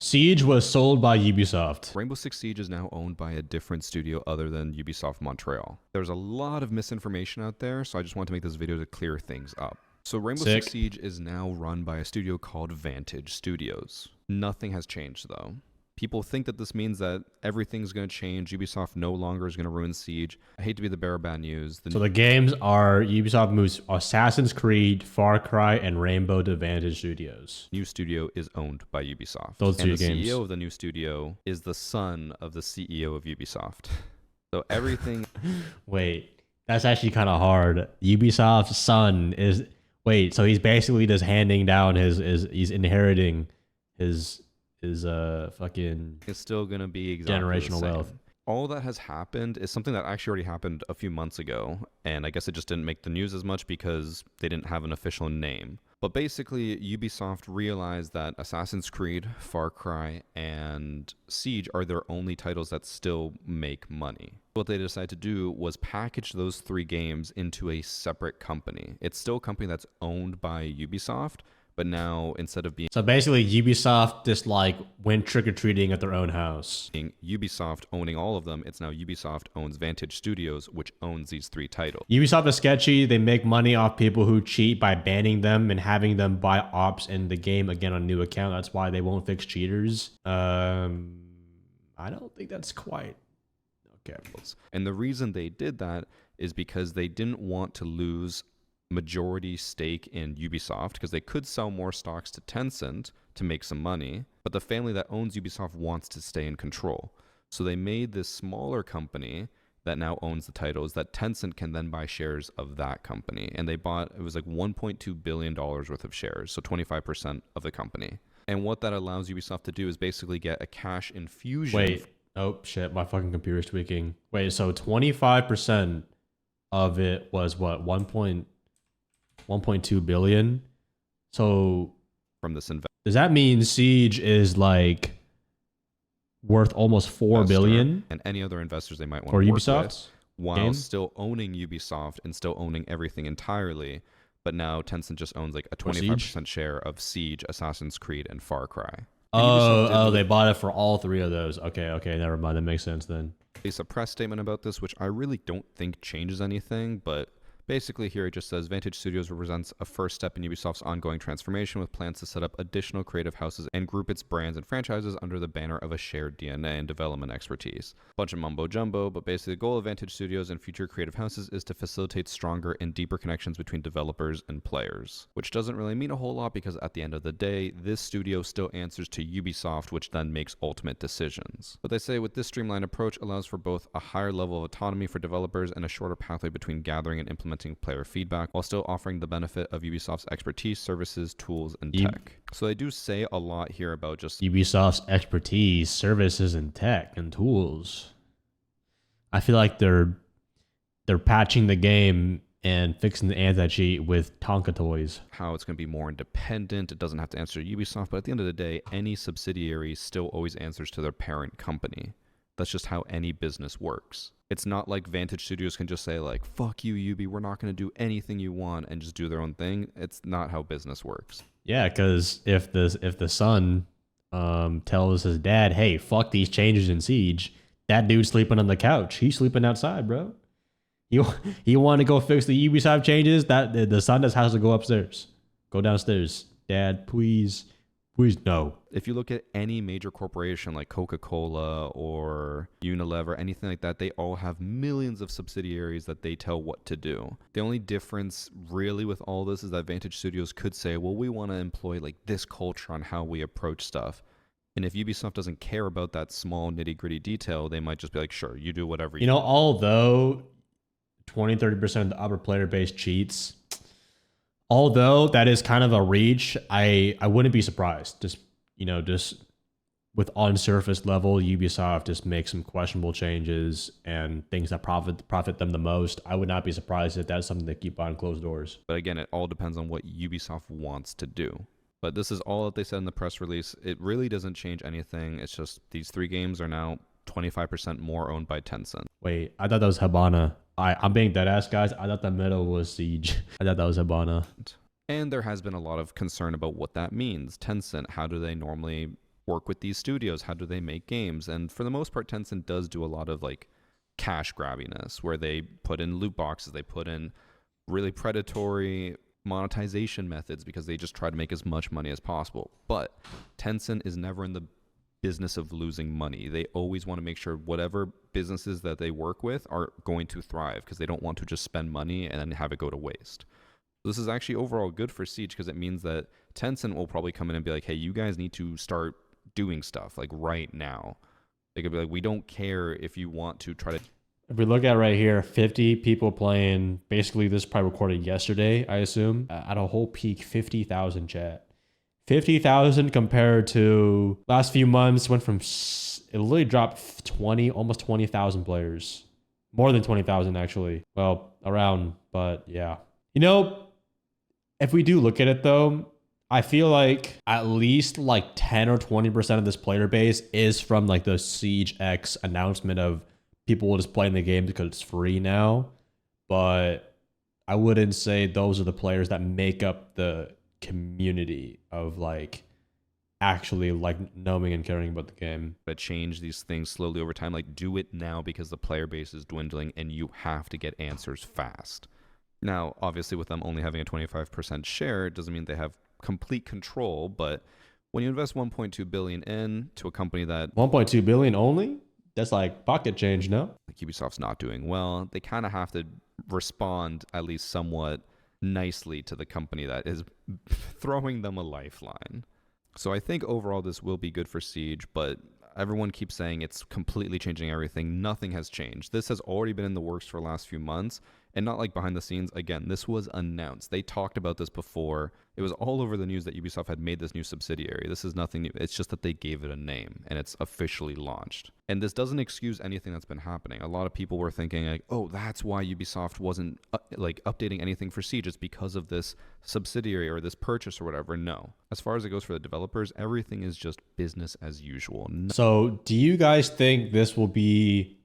Siege was sold by Ubisoft. Rainbow Six Siege is now owned by a different studio other than Ubisoft Montreal. There's a lot of misinformation out there, so I just want to make this video to clear things up. So Rainbow Six Siege is now run by a studio called Vantage Studios. Nothing has changed though. People think that this means that everything's going to change. Ubisoft no longer is going to ruin Siege. I hate to be the bearer of bad news. So the games are Ubisoft moves Assassin's Creed, Far Cry, and Rainbow to Vantage Studios. New studio is owned by Ubisoft. Those two games. games. The CEO of the new studio is the son of the CEO of Ubisoft. So everything... Wait, that's actually kind of hard. Ubisoft's son is... Wait, so he's basically just handing down he's inheriting his fucking... It's still going to be exactly generational wealth. All that has happened is something that actually already happened a few months ago, and I guess it just didn't make the news as much because they didn't have an official name. But basically, Ubisoft realized that Assassin's Creed, Far Cry, and Siege are their only titles that still make money. What they decided to do was package those three games into a separate company. It's still a company that's owned by Ubisoft, but now instead of being... So basically Ubisoft just like went trick-or-treating at their own house. Ubisoft owning all of them, it's now Ubisoft owns Vantage Studios, which owns these three titles. Ubisoft is sketchy. They make money off people who cheat by banning them and having them buy ops in the game again on a new account. That's why they won't fix cheaters. I don't think that's quite... Okay. And the reason they did that is because they didn't want to lose majority stake in Ubisoft because they could sell more stocks to Tencent to make some money, but the family that owns Ubisoft wants to stay in control. So they made this smaller company that now owns the titles that Tencent can then buy shares of that company. And they bought, it was like $1.2 billion worth of shares, so 25% of the company. And what that allows Ubisoft to do is basically get a cash infusion. Wait, oh shit, my fucking computer's tweaking. Wait, so 25% of it was what, 1.2 billion. So from this investment, does that mean Siege is like worth almost 4 billion? And any other investors they might want for to work Ubisoft with, while still owning Ubisoft and still owning everything entirely. But now Tencent just owns like a 25% share of Siege, Assassin's Creed, and Far Cry. And they bought it for all three of those. Okay, never mind. That makes sense then. Released a press statement about this, which I really don't think changes anything, but basically here it just says Vantage Studios represents a first step in Ubisoft's ongoing transformation with plans to set up additional creative houses and group its brands and franchises under the banner of a shared DNA and development expertise. Bunch of mumbo jumbo, but basically the goal of Vantage Studios and future creative houses is to facilitate stronger and deeper connections between developers and players, which doesn't really mean a whole lot because at the end of the day, this studio still answers to Ubisoft, which then makes ultimate decisions. But they say with this streamlined approach allows for both a higher level of autonomy for developers and a shorter pathway between gathering and implementing player feedback while still offering the benefit of Ubisoft's expertise, services, tools, and tech. So they do say a lot here about just Ubisoft's expertise, services, and tech and tools. I feel like they're patching the game and fixing the anti-cheat with Tonka toys. How it's going to be more independent. It doesn't have to answer to Ubisoft, but at the end of the day, any subsidiary still always answers to their parent company. That's just how any business works. It's not like Vantage Studios can just say like, fuck you, Ubi, we're not going to do anything you want and just do their own thing. It's not how business works. Yeah, because if the son tells his dad, hey, fuck these changes in Siege, that dude's sleeping on the couch. He's sleeping outside, bro. You want to go fix the Ubisoft changes? That the son just has to go upstairs. Go downstairs. Dad, please. Please, no. If you look at any major corporation like Coca-Cola or Unilever, anything like that, they all have millions of subsidiaries that they tell what to do. The only difference really with all this is that Vantage Studios could say, well, we want to employ like this culture on how we approach stuff. And if Ubisoft doesn't care about that small nitty-gritty detail, they might just be like, sure, you do whatever you want. Although 20-30% of the upper player base cheats, although that is kind of a reach, I wouldn't be surprised. Just with on surface level, Ubisoft just makes some questionable changes and things that profit them the most. I would not be surprised if that's something they keep on closed doors. But again, it all depends on what Ubisoft wants to do. But this is all that they said in the press release. It really doesn't change anything. It's just these three games are now 25% more owned by Tencent. Wait, I thought that was Habana. I'm being dead ass, guys. I thought the middle was Siege. I thought that was Habana. And there has been a lot of concern about what that means. Tencent, how do they normally work with these studios? How do they make games? And for the most part, Tencent does do a lot of like cash grabbiness, where they put in loot boxes, they put in really predatory monetization methods because they just try to make as much money as possible. But Tencent is never in the business of losing money. They always want to make sure whatever businesses that they work with are going to thrive, because they don't want to just spend money and then have it go to waste. This is actually overall good for Siege, because it means that Tencent will probably come in and be like, hey, you guys need to start doing stuff like right now. They could be like, we don't care if you want to try to. If we look at right here, 50 people playing. Basically, this is probably recorded yesterday, I assume. At a whole peak, 50,000 chat. 50,000 compared to last few months went from, it literally dropped 20, almost 20,000 players. More than 20,000 actually. Well, around, but yeah. You know, if we do look at it though, I feel like at least like 10 or 20% of this player base is from like the Siege X announcement of people will just play in the game because it's free now. But I wouldn't say those are the players that make up the community of like actually like knowing and caring about the game. But change these things slowly over time. Like, do it now because the player base is dwindling and you have to get answers fast. Now, obviously, with them only having a 25% share, it doesn't mean they have complete control. But when you invest 1.2 billion into a company that 1.2 billion only, that's like pocket change, no? like Ubisoft's not doing well, they kind of have to respond at least somewhat nicely to the company that is throwing them a lifeline. So I think overall this will be good for Siege, but everyone keeps saying it's completely changing everything. Nothing has changed. This has already been in the works for the last few months, and not like behind the scenes. Again, this was announced. They talked about this before. It was all over the news that Ubisoft had made this new subsidiary. This is nothing new. It's just that they gave it a name and it's officially launched. And this doesn't excuse anything that's been happening. A lot of people were thinking like, oh, that's why Ubisoft wasn't like updating anything for Siege. It's because of this subsidiary or this purchase or whatever. No. As far as it goes for the developers, everything is just business as usual. So do you guys think this will be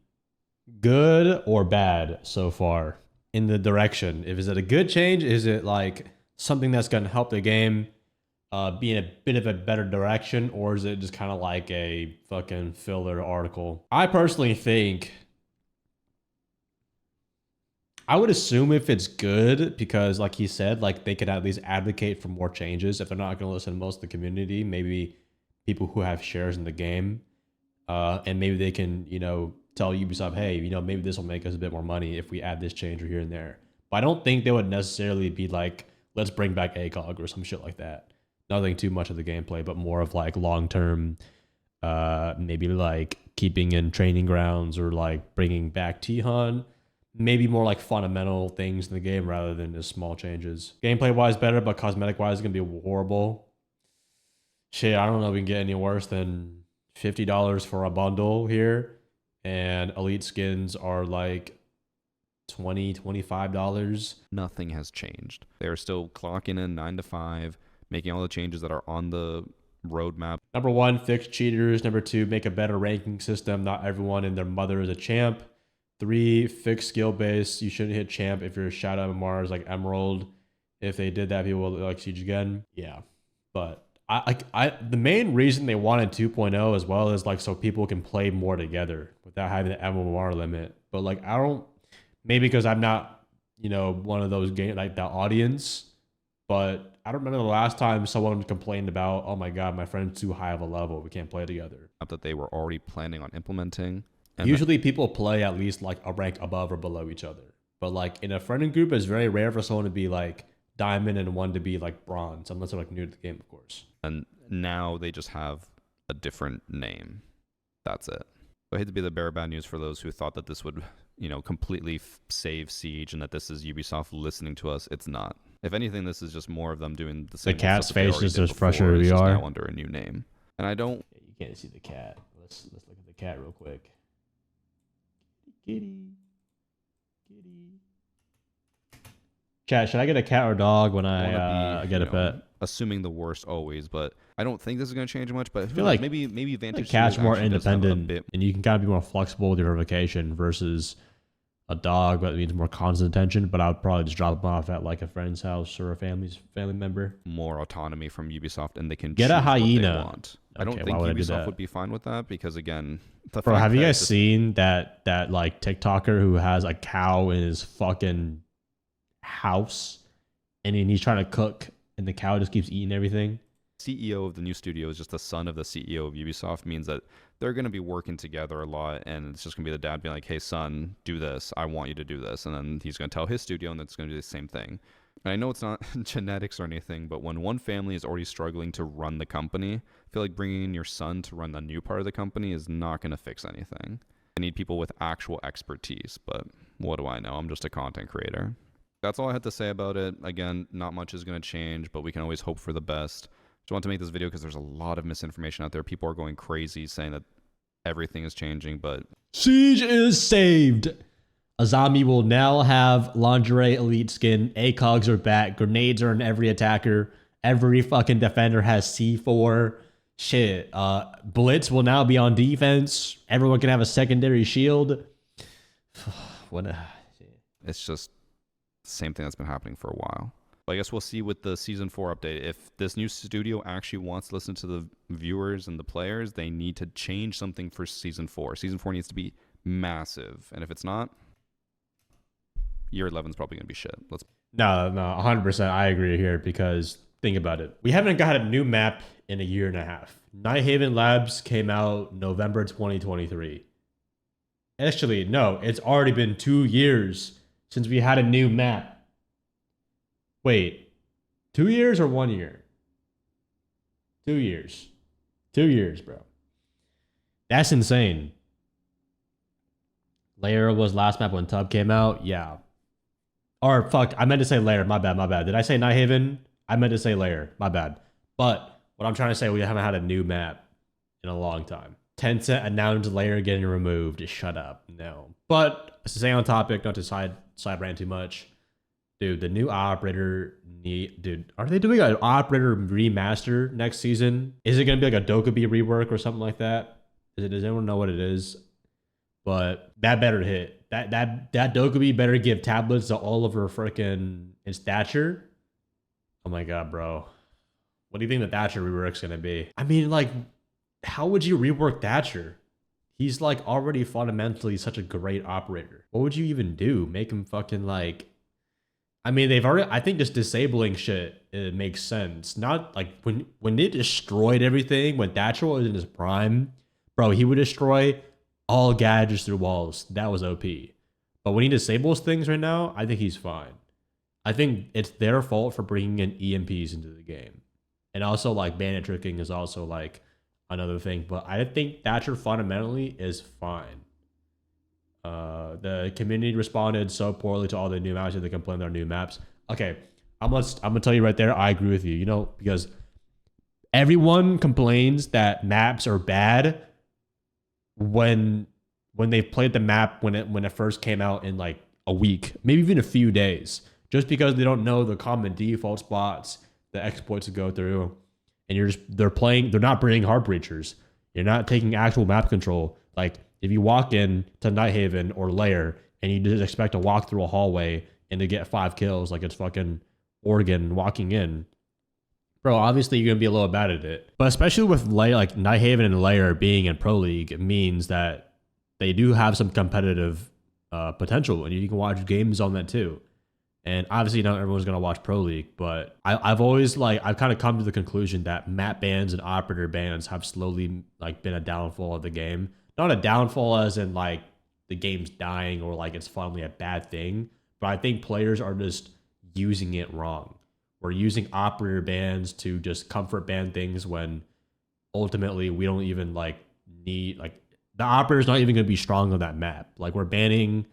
good or bad so far in the direction? If is it a good change? Is it like something that's going to help the game be in a bit of a better direction, or is it just kind of like a fucking filler article? I personally think I would assume if it's good, because like he said, like they could at least advocate for more changes. If they're not going to listen to most of the community, maybe people who have shares in the game, and maybe they can, you know, tell Ubisoft, hey, you know, maybe this will make us a bit more money if we add this change or here and there. But I don't think they would necessarily be like, let's bring back ACOG or some shit like that. Nothing too much of the gameplay, but more of like long-term, maybe like keeping in training grounds or like bringing back T-Hun. Maybe more like fundamental things in the game rather than just small changes. Gameplay-wise better, but cosmetic-wise is going to be horrible. Shit, I don't know if we can get any worse than $50 for a bundle here. And elite skins are like $20, $25. Nothing has changed. They're still clocking in 9 to 5, making all the changes that are on the roadmap. Number 1, fix cheaters. Number 2, make a better ranking system. Not everyone and their mother is a champ. 3, fix skill base. You shouldn't hit champ if you're Shadow Mars like Emerald. If they did that, people would like Siege again. Yeah, but the main reason they wanted 2.0 as well is like so people can play more together without having the MMR limit. But like I don't, maybe because I'm not, you know, one of those game like the audience, but I don't remember the last time someone complained about, oh my god, my friend's too high of a level, we can't play together. That they were already planning on implementing. And usually people play at least like a rank above or below each other. But like in a friendly group, it's very rare for someone to be like diamond and one to be like bronze, unless they're like new to the game, of course. And now they just have a different name. That's it. So I hate to be the bearer of bad news for those who thought that this would, you know, completely save Siege and that this is Ubisoft listening to us. It's not. If anything, this is just more of them doing the same. The cat's face is just frustrated we we are now under a new name. And I don't. Yeah, you can't see the cat. Let's look at the cat real quick. Kitty. Chat, should I get a cat or dog when I get a pet? Assuming the worst always, but I don't think this is going to change much. But I feel like maybe Vantage. The cat's more independent, and you can kind of be more flexible with your vacation versus a dog, that needs more constant attention, but I would probably just drop him off at like a friend's house or a family member. More autonomy from Ubisoft, and they can Get choose a what they hyena. want. I don't Okay, think why would I do Ubisoft that? would be fine with that because, again, the Bro, fact have you that guys seen that like TikToker who has a cow in his fucking house, and then he's trying to cook, and the cow just keeps eating everything? CEO of the new studio is just the son of the CEO of Ubisoft means that they're going to be working together a lot, and it's just going to be the dad being like, hey, son, do this. I want you to do this. And then he's going to tell his studio, and it's going to do the same thing. And I know it's not genetics or anything, but when one family is already struggling to run the company, I feel like bringing in your son to run the new part of the company is not going to fix anything. I need people with actual expertise, but what do I know? I'm just a content creator. That's all I had to say about it. Again, not much is going to change, but we can always hope for the best. Just want to make this video because there's a lot of misinformation out there. People are going crazy saying that everything is changing, but Siege is saved. A zombie will now have lingerie elite skin. ACOGs are back. Grenades are in every attacker. Every fucking defender has C4. Shit. Blitz will now be on defense. Everyone can have a secondary shield. What a... it's just the same thing that's been happening for a while. But I guess we'll see with the Season 4 update. If this new studio actually wants to listen to the viewers and the players, they need to change something for Season 4. Season 4 needs to be massive. And if it's not, Year 11 is probably going to be shit. No, 100%. I agree here because think about it. We haven't got a new map in a year and a half. Nighthaven Labs came out November 2023. Actually, no, it's already been 2 years since we had a new map. Wait, 2 years or 1 year? 2 years. 2 years, bro. That's insane. Lair was last map when Tub came out. Yeah. Or fuck, I meant to say Lair. My bad. Did I say Nighthaven? I meant to say Lair. My bad. But what I'm trying to say, we haven't had a new map in a long time. Tencent announced Lair getting removed. Just shut up. No. But to stay on topic, not to side rant too much. Dude, the new operator dude, are they doing an operator remaster next season? Is it gonna be like a Dokkaebi rework or something like that? Does anyone know what it is? But that better hit. That Dokkaebi better give tablets to Oliver frickin' and Thatcher. Oh my god, bro. What do you think the Thatcher rework's gonna be? I mean, like, how would you rework Thatcher? He's like already fundamentally such a great operator. What would you even do? Make him fucking like... I mean, they've already... I think just disabling shit, it makes sense. Not like when they destroyed everything, when Thatcher was in his prime, bro, he would destroy all gadgets through walls. That was OP. But when he disables things right now, I think he's fine. I think it's their fault for bringing in EMPs into the game. And also, like, bandit tricking is also, like, another thing. But I think Thatcher fundamentally is fine. The community responded so poorly to all the new maps that they complained there are new maps. Okay, I'm gonna tell you right there, I agree with you. You know, because everyone complains that maps are bad when they've played the map when it first came out in like a week, maybe even a few days, just because they don't know the common default spots, the exploits to go through, and they're not bringing heart breachers. You're not taking actual map control. Like, if you walk in to Nighthaven or Lair and you just expect to walk through a hallway and to get 5 kills like it's fucking Oregon walking in, bro, obviously you're gonna be a little bad at it. But especially with like Nighthaven and Lair being in Pro League, it means that they do have some competitive potential, and you can watch games on that too. And obviously not everyone's gonna watch Pro League, but I've always I've kind of come to the conclusion that map bans and operator bans have slowly like been a downfall of the game. Not a downfall as in like the game's dying or like it's finally a bad thing, but I think players are just using it wrong. We're using operator bans to just comfort ban things when ultimately we don't even like need, like, the operator's not even going to be strong on that map. Like, we're banning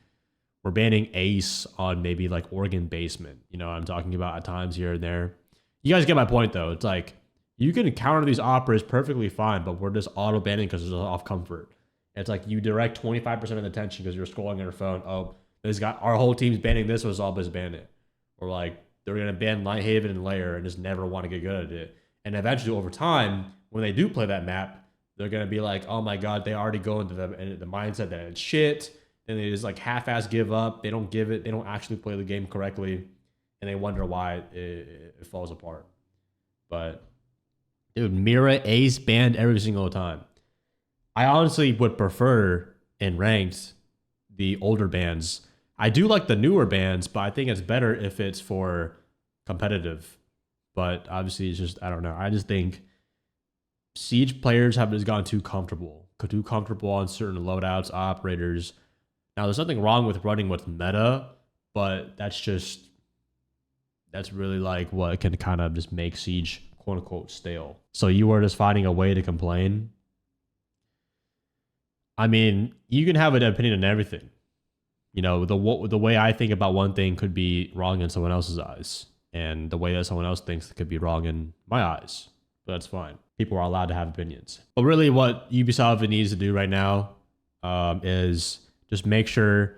Ace on maybe like Oregon Basement. You know what I'm talking about at times here and there. You guys get my point though. It's like you can counter these operators perfectly fine, but we're just auto banning because it's off comfort. It's like you direct 25% of the attention because you're scrolling on your phone. Oh, this guy, our whole team's banning this, was all just ban it. Or like they're gonna ban Nighthaven and Lair and just never want to get good at it. And eventually, over time, when they do play that map, they're gonna be like, oh my god, they already go into the mindset that it's shit. and they just like half-ass give up. They don't give it. They don't actually play the game correctly, and they wonder why it falls apart. But dude, Mira ace banned every single time. I honestly would prefer in ranked the older bans. I do like the newer bans, but I think it's better if it's for competitive. But obviously, it's just I don't know. I just think Siege players have just gotten too comfortable on certain loadouts, operators. Now, there's nothing wrong with running with meta, but that's really like what can kind of just make Siege quote unquote stale. So you were just finding a way to complain. I mean, you can have an opinion on everything. You know, the way I think about one thing could be wrong in someone else's eyes, and the way that someone else thinks could be wrong in my eyes. But that's fine. People are allowed to have opinions. But really, what Ubisoft needs to do right now is just make sure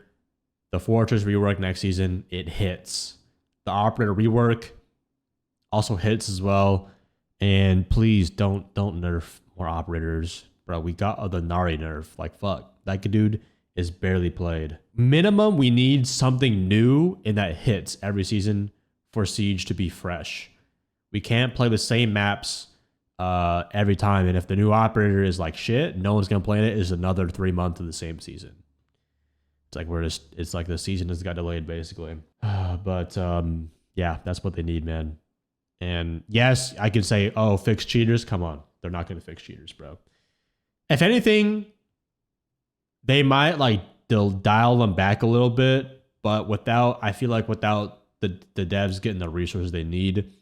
the Fortress rework next season it hits. The operator rework also hits as well. And please don't nerf more operators, bro. We got the Nari nerf. Like fuck, that dude is barely played. Minimum, we need something new and that hits every season for Siege to be fresh. We can't play the same maps every time, and if the new operator is like shit, no one's gonna play it. It's another 3 months of the same season. It's like it's like the season has got delayed basically. But yeah, that's what they need, man. And yes, I could say, oh, fix cheaters. Come on, they're not gonna fix cheaters, bro. If anything, they might they'll dial them back a little bit, but I feel like without the devs getting the resources they need,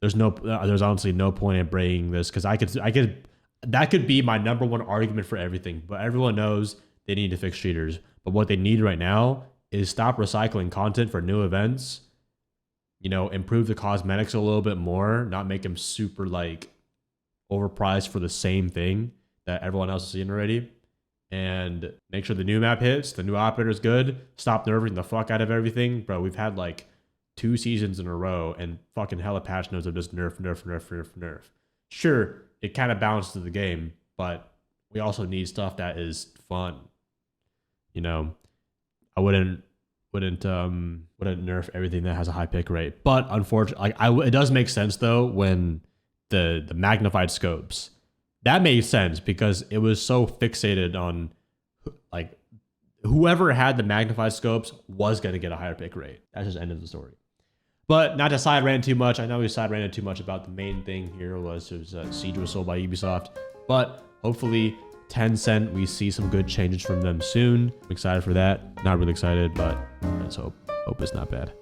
there's honestly no point in bringing this, because that could be my number one argument for everything. But everyone knows they need to fix cheaters. But what they need right now is stop recycling content for new events. You know, improve the cosmetics a little bit more, not make them super overpriced for the same thing that everyone else is seeing already. And make sure the new map hits, the new operator is good. Stop nerfing the fuck out of everything. Bro, we've had 2 seasons in a row and fucking hella patch notes of just nerf. Sure, it kind of balances the game, but we also need stuff that is fun. You know, I wouldn't nerf everything that has a high pick rate. But unfortunately, it does make sense though when the magnified scopes. That made sense because it was so fixated on whoever had the magnified scopes was going to get a higher pick rate. That's just end of the story. But not to side rant too much. I know we side ranted too much about the main thing here was Siege was sold by Ubisoft. But hopefully Tencent, we see some good changes from them soon. I'm excited for that. Not really excited, but let's hope it's not bad.